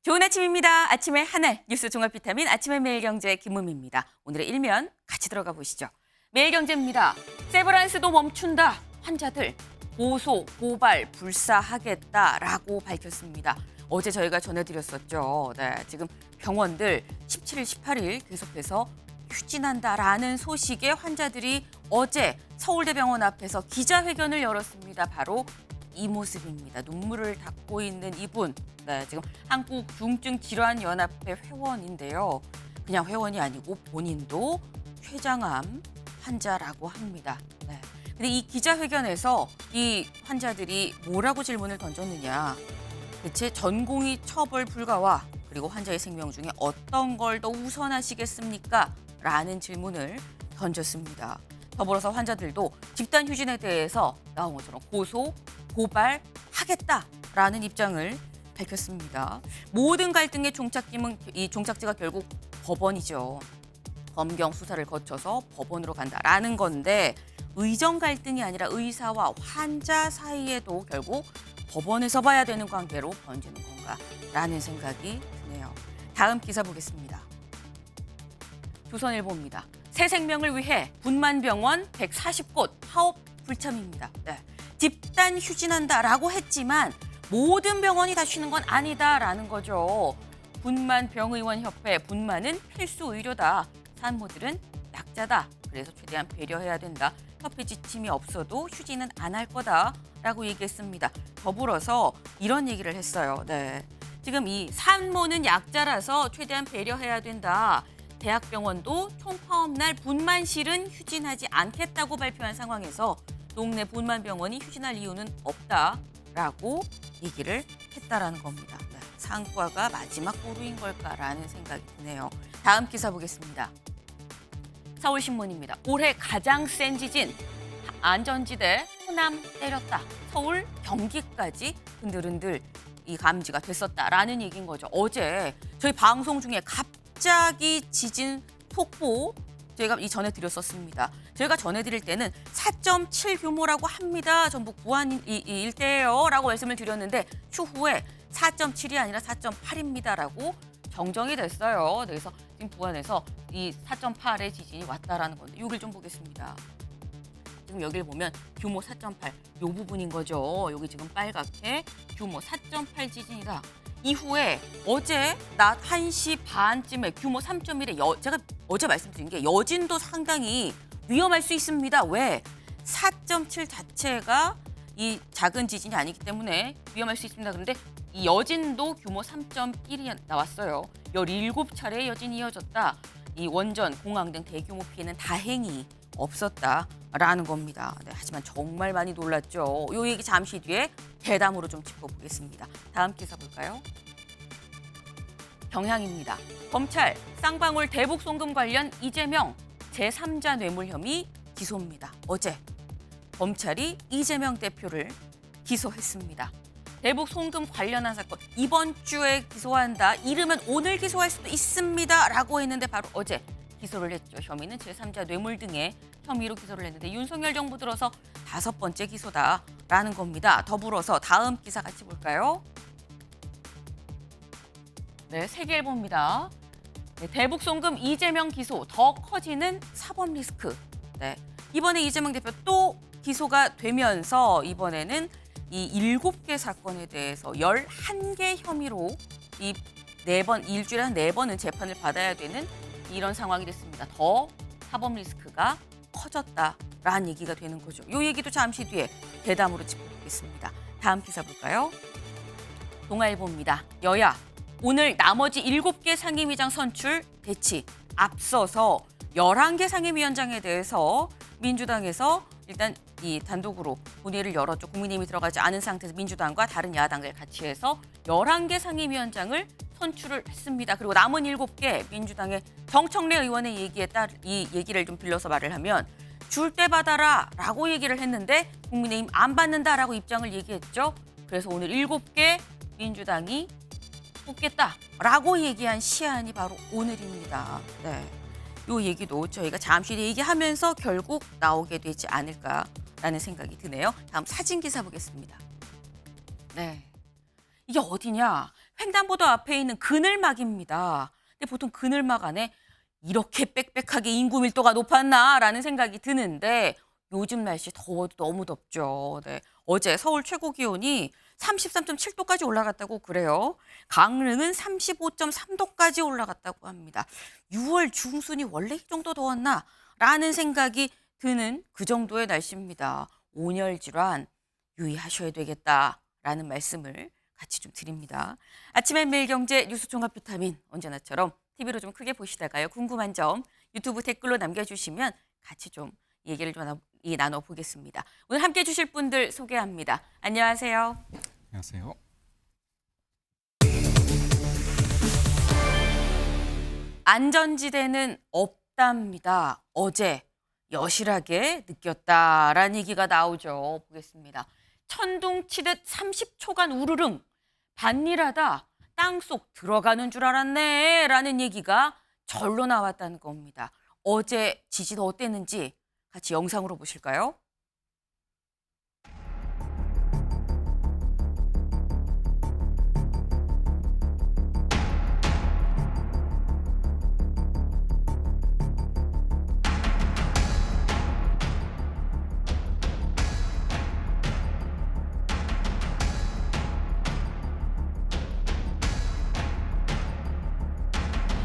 좋은 아침입니다. 아침의 하늘 뉴스 종합 비타민 아침의 매일경제 김은미입니다. 오늘의 일면 같이 들어가 보시죠. 매일경제입니다. 세브란스도 멈춘다. 환자들 고소, 고발, 불사하겠다라고 밝혔습니다. 어제 저희가 전해드렸었죠. 네, 지금 병원들 17일, 18일 계속해서 휴진한다라는 소식에 환자들이 어제 서울대병원 앞에서 기자회견을 열었습니다. 바로 이 모습입니다. 눈물을 닦고 있는 이분. 네, 지금 한국중증질환연합회 회원인데요. 그냥 회원이 아니고 본인도 췌장암 환자라고 합니다. 네. 근데 이 기자회견에서 이 환자들이 뭐라고 질문을 던졌느냐. 대체 전공의 처벌 불가와 그리고 환자의 생명 중에 어떤 걸 더 우선하시겠습니까? 라는 질문을 던졌습니다. 더불어서 환자들도 집단 휴진에 대해서 나온 것처럼 고소, 고발하겠다라는 입장을 밝혔습니다. 모든 갈등의 종착지가 결국 법원이죠. 검경 수사를 거쳐서 법원으로 간다라는 건데 의정 갈등이 아니라 의사와 환자 사이에도 결국 법원에서 봐야 되는 관계로 번지는 건가라는 생각이 드네요. 다음 기사 보겠습니다. 조선일보입니다. 새 생명을 위해 분만병원 140곳 파업 불참입니다. 네. 집단 휴진한다라고 했지만 모든 병원이 다 쉬는 건 아니다라는 거죠. 분만병의원협회 분만은 필수 의료다. 산모들은 약자다. 그래서 최대한 배려해야 된다. 협회 지침이 없어도 휴진은 안 할 거다라고 얘기했습니다. 더불어서 이런 얘기를 했어요. 네. 지금 이 산모는 약자라서 최대한 배려해야 된다. 대학병원도 총파업 날 분만실은 휴진하지 않겠다고 발표한 상황에서 동네 분만병원이 휴진할 이유는 없다라고 얘기를 했다라는 겁니다. 네, 상과가 마지막 보루인 걸까라는 생각이 드네요. 다음 기사 보겠습니다. 서울신문입니다. 올해 가장 센 지진, 안전지대 호남 때렸다. 서울, 경기까지 흔들흔들 이 감지가 됐었다라는 얘기인 거죠. 어제 저희 방송 중에 갑자기 지진 속보 저희가 이전에 드렸었습니다. 저희가 전해드릴 때는 4.7 규모라고 합니다. 전북 부안 일대예요 라고 말씀을 드렸는데 추후에 4.7이 아니라 4.8입니다라고 정정이 됐어요. 그래서 지금 부안에서 이 4.8의 지진이 왔다라는 건데 여기를 좀 보겠습니다. 지금 여기를 보면 규모 4.8 요 부분인 거죠. 여기 지금 빨갛게 규모 4.8 지진이다. 이후에 어제 낮 1시 반쯤에 규모 3.1의 제가 어제 말씀드린 게 여진도 상당히 위험할 수 있습니다. 왜? 4.7 자체가 이 작은 지진이 아니기 때문에 위험할 수 있습니다. 그런데 이 여진도 규모 3.1이 나왔어요. 17차례의 여진이 이어졌다. 이 원전, 공항 등 대규모 피해는 다행히 없었다라는 겁니다. 네, 하지만 정말 많이 놀랐죠. 이 얘기 잠시 뒤에 대담으로 좀 짚어보겠습니다. 다음 기사 볼까요? 경향입니다. 검찰 쌍방울 대북 송금 관련 이재명 제3자 뇌물 혐의 기소입니다. 어제 검찰이 이재명 대표를 기소했습니다. 대북 송금 관련한 사건 이번 주에 기소한다. 이르면 오늘 기소할 수도 있습니다라고 했는데 바로 어제 기소를 했죠. 혐의는 제3자 뇌물 등의 혐의로 기소를 했는데 윤석열 정부 들어서 5번째 기소다라는 겁니다. 더불어서 다음 기사 같이 볼까요? 네, 세계일보입니다. 네, 대북 송금 이재명 기소 더 커지는 사법 리스크. 네, 이번에 이재명 대표 또 기소가 되면서 이번에는 이 7개 사건에 대해서 11개 혐의로 이 4번, 일주일에 한 4번은 재판을 받아야 되는 이런 상황이 됐습니다. 더 사법 리스크가 커졌다라는 얘기가 되는 거죠. 이 얘기도 잠시 뒤에 대담으로 짚어보겠습니다. 다음 기사 볼까요? 동아일보입니다. 여야 오늘 나머지 7개 상임위장 선출 대치 앞서서 11개 상임위원장에 대해서 민주당에서 일단 이 단독으로 본회의를 열었죠. 국민의힘이 들어가지 않은 상태에서 민주당과 다른 야당을 같이 해서 11개 상임위원장을 선출을 했습니다. 그리고 남은 7개 민주당의 정청래 의원의 얘기에 따라 이 얘기를 좀 빌려서 말을 하면 줄 때 받아라 라고 얘기를 했는데 국민의힘 안 받는다라고 입장을 얘기했죠. 그래서 오늘 7개 민주당이 뽑겠다라고 얘기한 시한이 바로 오늘입니다. 네, 이 얘기도 저희가 잠시 뒤에 얘기하면서 결국 나오게 되지 않을까라는 생각이 드네요. 다음 사진 기사 보겠습니다. 네, 이게 어디냐? 횡단보도 앞에 있는 그늘막입니다. 근데 보통 그늘막 안에 이렇게 빽빽하게 인구 밀도가 높았나라는 생각이 드는데 요즘 날씨 더워도 너무 덥죠. 네. 어제 서울 최고 기온이 33.7도까지 올라갔다고 그래요. 강릉은 35.3도까지 올라갔다고 합니다. 6월 중순이 원래 이 정도 더웠나? 라는 생각이 드는 그 정도의 날씨입니다. 온열 질환 유의하셔야 되겠다라는 말씀을 같이 좀 드립니다. 아침의 매일경제 뉴스 종합 비타민 언제나처럼 TV로 좀 크게 보시다가요. 궁금한 점 유튜브 댓글로 남겨주시면 같이 좀 얘기를 좀 나눠보겠습니다. 오늘 함께해 주실 분들 소개합니다. 안녕하세요. 안녕하세요. 안전지대는 없답니다. 어제 여실하게 느꼈다라는 얘기가 나오죠. 보겠습니다. 천둥 치듯 30초간 우르릉 반일하다 땅속 들어가는 줄 알았네 라는 얘기가 절로 나왔다는 겁니다. 어제 지진 어땠는지 같이 영상으로 보실까요?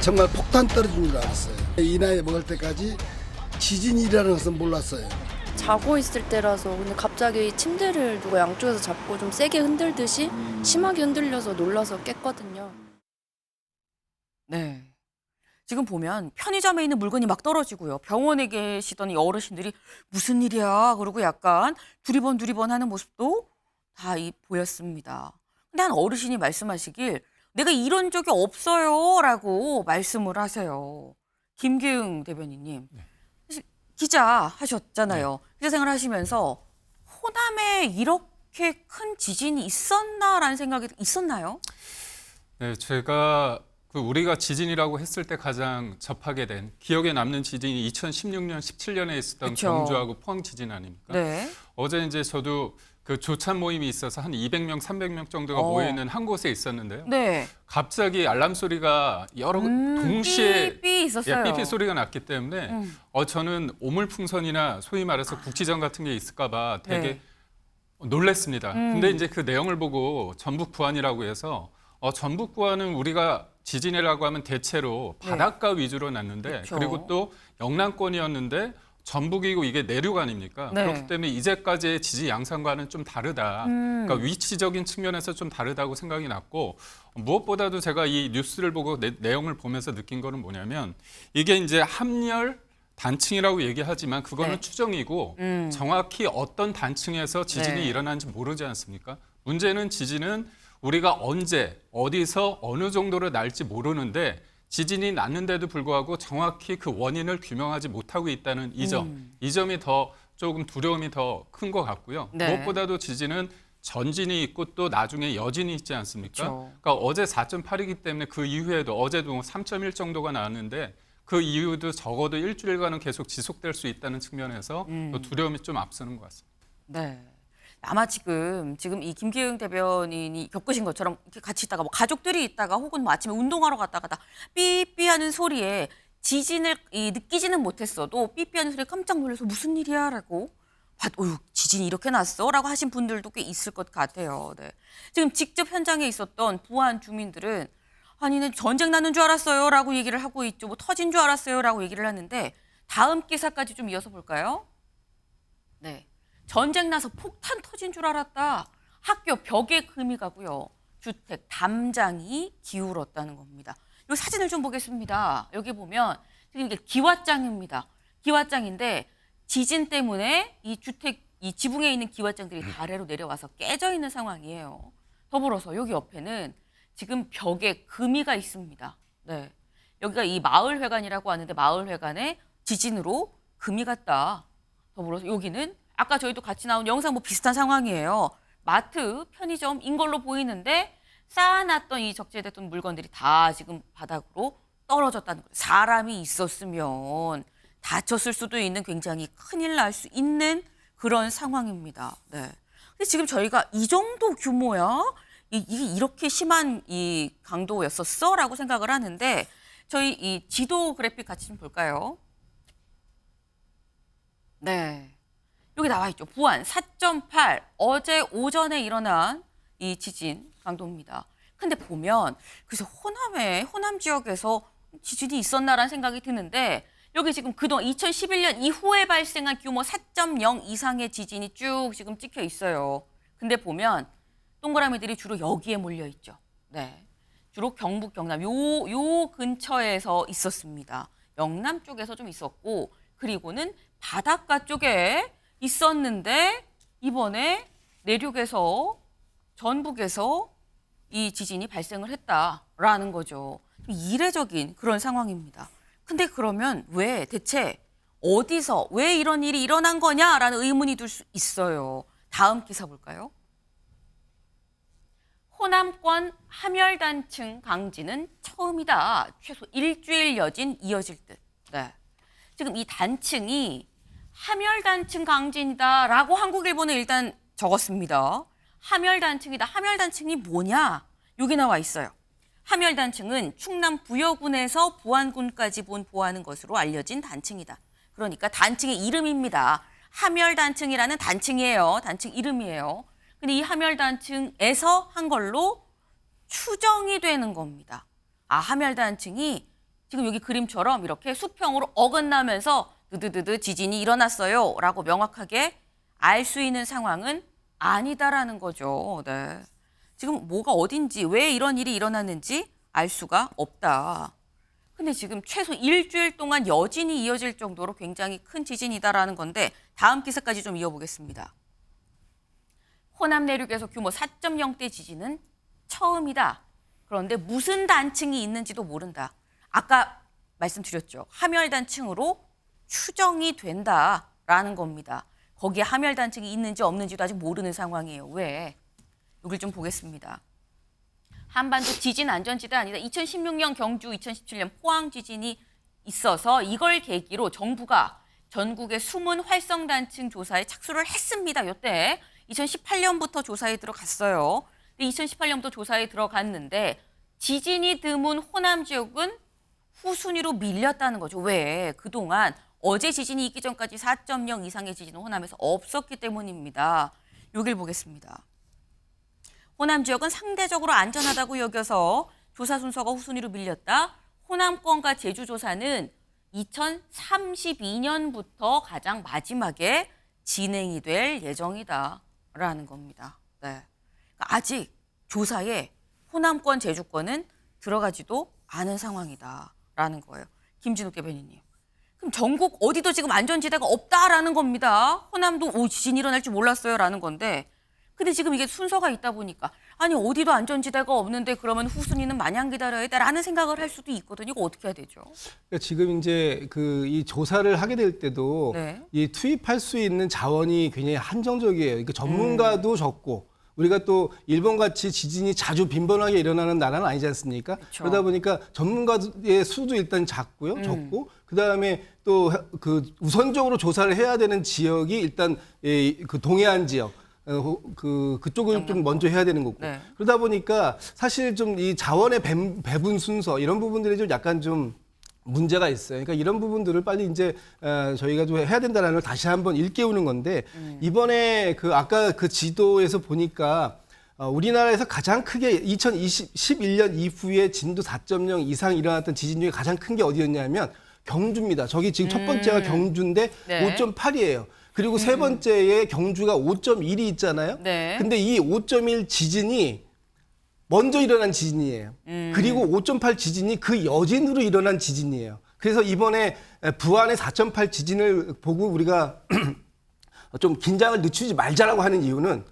정말 폭탄 떨어진 줄 알았어요. 이 나이 먹을 때까지 지진이라는 것은 몰랐어요. 자고 있을 때라서 근데 갑자기 침대를 누가 양쪽에서 잡고 좀 세게 흔들듯이 심하게 흔들려서 놀라서 깼거든요. 네. 지금 보면 편의점에 있는 물건이 막 떨어지고요. 병원에 계시던 이 어르신들이 무슨 일이야? 그러고 약간 두리번 하는 모습도 다 보였습니다. 근데 한 어르신이 말씀하시길 내가 이런 적이 없어요 라고 말씀을 하세요. 김기흥 대변인님. 사실 기자 하셨잖아요. 기자 생활 하시면서 호남에 이렇게 큰 지진이 있었나라는 생각이 있었나요? 네, 제가 우리가 지진이라고 했을 때 가장 접하게 된 기억에 남는 지진이 2016년, 17년에 있었던 그쵸. 경주하고 포항 지진 아닙니까? 네. 어제 이제 저도 그 조찬 모임이 있어서 한 200명, 300명 정도가 모여 있는 한 곳에 있었는데요. 네. 갑자기 알람 소리가 여러 동시에 삐삐 있었어요. 삐삐 소리가 났기 때문에 저는 오물풍선이나 소위 말해서 국지전 같은 게 있을까봐 되게 네. 놀랬습니다. 근데 이제 그 내용을 보고 전북 부안이라고 해서 전북 부안은 우리가 지진이라고 하면 대체로 바닷가 위주로 났는데 그쵸. 그리고 또 영남권이었는데 전북이고 이게 내륙 아닙니까? 네. 그렇기 때문에 이제까지의 지진 양상과는 좀 다르다. 그러니까 위치적인 측면에서 좀 다르다고 생각이 났고 무엇보다도 제가 이 뉴스를 보고 내용을 보면서 느낀 거는 뭐냐면 이게 이제 함열 단층이라고 얘기하지만 그거는 네. 추정이고 정확히 어떤 단층에서 지진이 네. 일어나는지 모르지 않습니까? 문제는 지진은 우리가 언제 어디서 어느 정도로 날지 모르는데 지진이 났는데도 불구하고 정확히 그 원인을 규명하지 못하고 있다는 이 점, 이 점이 더 조금 두려움이 더 큰 것 같고요. 네. 무엇보다도 지진은 전진이 있고 또 나중에 여진이 있지 않습니까? 그렇죠. 그러니까 어제 4.8이기 때문에 그 이후에도 어제도 3.1 정도가 나왔는데 그 이후도 적어도 일주일간은 계속 지속될 수 있다는 측면에서 또 두려움이 좀 앞서는 것 같습니다. 네. 아마 지금 이 김기흥 대변인이 겪으신 것처럼 이렇게 같이 있다가 뭐 가족들이 있다가 혹은 뭐 아침에 운동하러 갔다가 삐삐하는 소리에 지진을 느끼지는 못했어도 삐삐하는 소리에 깜짝 놀라서 무슨 일이야라고 지진이 이렇게 났어라고 하신 분들도 꽤 있을 것 같아요. 네. 지금 직접 현장에 있었던 부안 주민들은 아니 전쟁 나는 줄 알았어요라고 얘기를 하고 있죠. 뭐 터진 줄 알았어요라고 얘기를 하는데 다음 기사까지 좀 이어서 볼까요? 네. 전쟁 나서 폭탄 터진 줄 알았다. 학교 벽에 금이 가고요. 주택 담장이 기울었다는 겁니다. 이 사진을 좀 보겠습니다. 여기 보면 지금 이게 기왓장입니다. 기왓장인데 지진 때문에 이 지붕에 있는 기왓장들이 다 아래로 내려와서 깨져 있는 상황이에요. 더불어서 여기 옆에는 지금 벽에 금이가 있습니다. 네. 여기가 이 마을회관이라고 하는데 마을회관에 지진으로 금이 갔다. 더불어서 여기는 아까 저희도 같이 나온 영상 뭐 비슷한 상황이에요. 마트, 편의점인 걸로 보이는데 쌓아놨던 이 적재됐던 물건들이 다 지금 바닥으로 떨어졌다는 거예요. 사람이 있었으면 다쳤을 수도 있는 굉장히 큰일 날 수 있는 그런 상황입니다. 네. 근데 지금 저희가 이 정도 규모야? 이게 이렇게 심한 이 강도였었어라고 생각을 하는데 저희 이 지도 그래픽 같이 좀 볼까요? 네. 여기 나와 있죠. 부안 4.8 어제 오전에 일어난 이 지진 강도입니다. 근데 보면 그래서 호남 지역에서 지진이 있었나라는 생각이 드는데 여기 지금 그동안 2011년 이후에 발생한 규모 4.0 이상의 지진이 쭉 지금 찍혀 있어요. 근데 보면 동그라미들이 주로 여기에 몰려 있죠. 네. 주로 경북, 경남 요 근처에서 있었습니다. 영남 쪽에서 좀 있었고 그리고는 바닷가 쪽에 있었는데 이번에 내륙에서 전북에서 이 지진이 발생을 했다라는 거죠. 이례적인 그런 상황입니다. 근데 그러면 왜 대체 어디서 왜 이런 일이 일어난 거냐라는 의문이 들 수 있어요. 다음 기사 볼까요? 호남권 함열단층 강진은 처음이다. 최소 일주일 여진 이어질 듯. 네. 지금 이 단층이 함열단층 강진이다라고 한국일보는 일단 적었습니다. 함열단층이다. 함열단층이 뭐냐? 여기 나와 있어요. 함열단층은 충남 부여군에서 부안군까지 보하는 것으로 알려진 단층이다. 그러니까 단층의 이름입니다. 함열단층이라는 단층이에요. 단층 이름이에요. 근데 이 함열단층에서 한 걸로 추정이 되는 겁니다. 함열단층이 지금 여기 그림처럼 이렇게 수평으로 어긋나면서 드드드드 지진이 일어났어요 라고 명확하게 알 수 있는 상황은 아니다라는 거죠. 네. 지금 뭐가 어딘지 왜 이런 일이 일어났는지 알 수가 없다. 근데 지금 최소 일주일 동안 여진이 이어질 정도로 굉장히 큰 지진이다라는 건데 다음 기사까지 좀 이어보겠습니다. 호남 내륙에서 규모 4.0대 지진은 처음이다. 그런데 무슨 단층이 있는지도 모른다. 아까 말씀드렸죠. 함열단층으로 추정이 된다라는 겁니다. 거기에 함열단층이 있는지 없는지도 아직 모르는 상황이에요. 왜? 여기를 좀 보겠습니다. 한반도 지진 안전지대 아니다. 2016년 경주, 2017년 포항 지진이 있어서 이걸 계기로 정부가 전국의 숨은 활성단층 조사에 착수를 했습니다. 이때 2018년부터 조사에 들어갔어요. 2018년부터 조사에 들어갔는데 지진이 드문 호남 지역은 후순위로 밀렸다는 거죠. 왜? 그동안 어제 지진이 있기 전까지 4.0 이상의 지진은 호남에서 없었기 때문입니다. 여길 보겠습니다. 호남 지역은 상대적으로 안전하다고 여겨서 조사 순서가 후순위로 밀렸다. 호남권과 제주 조사는 2032년부터 가장 마지막에 진행이 될 예정이다라는 겁니다. 네. 그러니까 아직 조사에 호남권, 제주권은 들어가지도 않은 상황이다라는 거예요. 김진욱 대변인님. 그럼 전국 어디도 지금 안전지대가 없다라는 겁니다. 호남도 지진 일어날 줄 몰랐어요라는 건데 근데 지금 이게 순서가 있다 보니까 아니 어디도 안전지대가 없는데 그러면 후순위는 마냥 기다려야 돼라는 생각을 할 수도 있거든요. 이거 어떻게 해야 되죠? 그러니까 지금 이제 이 조사를 하게 될 때도 네. 이 투입할 수 있는 자원이 굉장히 한정적이에요. 그러니까 전문가도 적고 우리가 또 일본같이 지진이 자주 빈번하게 일어나는 나라는 아니지 않습니까? 그쵸. 그러다 보니까 전문가의 수도 일단 적고요. 적고 그다음에 또 그 우선적으로 조사를 해야 되는 지역이 일단 그 동해안 지역 그쪽을 좀 먼저 해야 되는 거고. 네. 그러다 보니까 사실 좀 이 자원의 배분 순서 이런 부분들이 좀 약간 좀 문제가 있어요. 그러니까 이런 부분들을 빨리 이제 저희가 좀 해야 된다는 걸 다시 한번 일깨우는 건데 이번에 아까 그 지도에서 보니까 우리나라에서 가장 크게 2011년 이후에 진도 4.0 이상 일어났던 지진 중에 가장 큰 게 어디였냐면 경주입니다. 저기 지금 첫 번째가 경주인데 네. 5.8이에요. 그리고 세 번째에 경주가 5.1이 있잖아요. 네. 근데 이 5.1 지진이 먼저 일어난 지진이에요. 그리고 5.8 지진이 그 여진으로 일어난 지진이에요. 그래서 이번에 부안의 4.8 지진을 보고 우리가 좀 긴장을 늦추지 말자라고 하는 이유는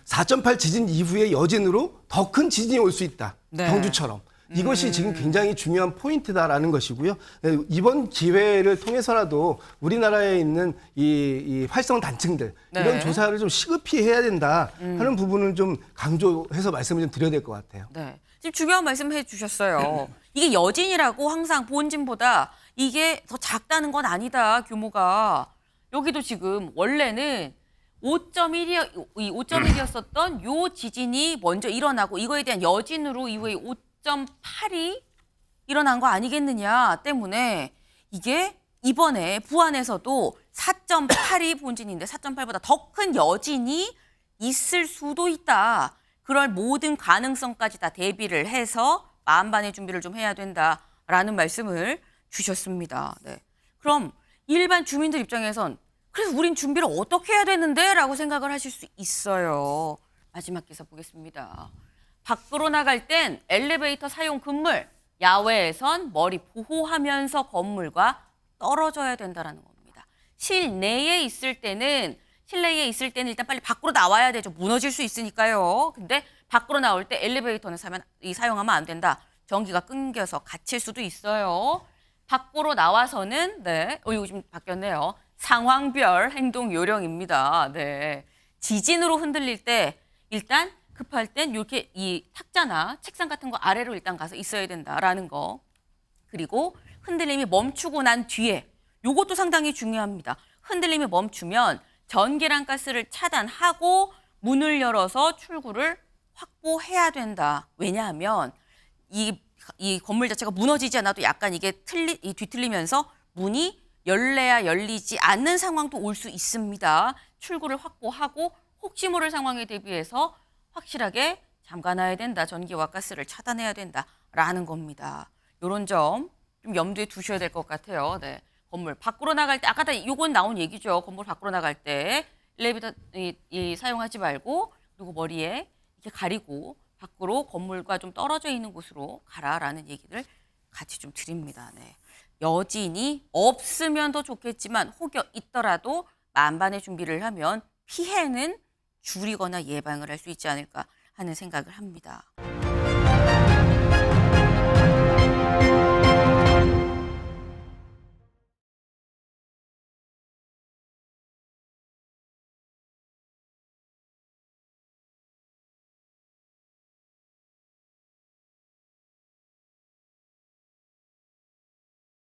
4.8 지진 이후에 여진으로 더 큰 지진이 올 수 있다. 네. 경주처럼. 이것이 지금 굉장히 중요한 포인트다라는 것이고요. 이번 기회를 통해서라도 우리나라에 있는 이 활성 단층들 네. 이런 조사를 좀 시급히 해야 된다 하는 부분을 좀 강조해서 말씀을 좀 드려야 될 것 같아요. 네. 지금 중요한 말씀 해주셨어요. 이게 여진이라고 항상 본진보다 이게 더 작다는 건 아니다, 규모가. 여기도 지금 원래는 5.1이었었던 요 지진이 먼저 일어나고 이거에 대한 여진으로 이후에 5.8이 일어난 거 아니겠느냐 때문에 이게 이번에 부안에서도 4.8이 본진인데 4.8보다 더 큰 여진이 있을 수도 있다. 그럴 모든 가능성까지 다 대비를 해서 만반의 준비를 좀 해야 된다라는 말씀을 주셨습니다. 네. 그럼 일반 주민들 입장에선 그래서 우린 준비를 어떻게 해야 되는데? 라고 생각을 하실 수 있어요. 마지막 기사 보겠습니다. 밖으로 나갈 땐 엘리베이터 사용 금물, 야외에선 머리 보호하면서 건물과 떨어져야 된다는 겁니다. 실내에 있을 때는 일단 빨리 밖으로 나와야 되죠. 무너질 수 있으니까요. 근데 밖으로 나올 때 엘리베이터는 사용하면 안 된다. 전기가 끊겨서 갇힐 수도 있어요. 밖으로 나와서는 이거 좀 바뀌었네요. 상황별 행동 요령입니다. 네. 지진으로 흔들릴 때 일단 급할 땐 이렇게 이 탁자나 책상 같은 거 아래로 일단 가서 있어야 된다라는 거. 그리고 흔들림이 멈추고 난 뒤에 요것도 상당히 중요합니다. 흔들림이 멈추면 전기랑 가스를 차단하고 문을 열어서 출구를 확보해야 된다. 왜냐하면 이 건물 자체가 무너지지 않아도 약간 이게 뒤틀리면서 문이 열려야 열리지 않는 상황도 올 수 있습니다. 출구를 확보하고 혹시 모를 상황에 대비해서 확실하게 잠가놔야 된다. 전기와 가스를 차단해야 된다라는 겁니다. 이런 점 좀 염두에 두셔야 될 것 같아요. 네. 건물 밖으로 나갈 때 아까 다 요건 나온 얘기죠. 건물 밖으로 나갈 때 엘리베이터 사용하지 말고 그리고 머리에 이렇게 가리고 밖으로 건물과 좀 떨어져 있는 곳으로 가라라는 얘기를 같이 좀 드립니다. 네. 여진이 없으면 더 좋겠지만 혹여 있더라도 만반의 준비를 하면 피해는 줄이거나 예방을 할 수 있지 않을까 하는 생각을 합니다.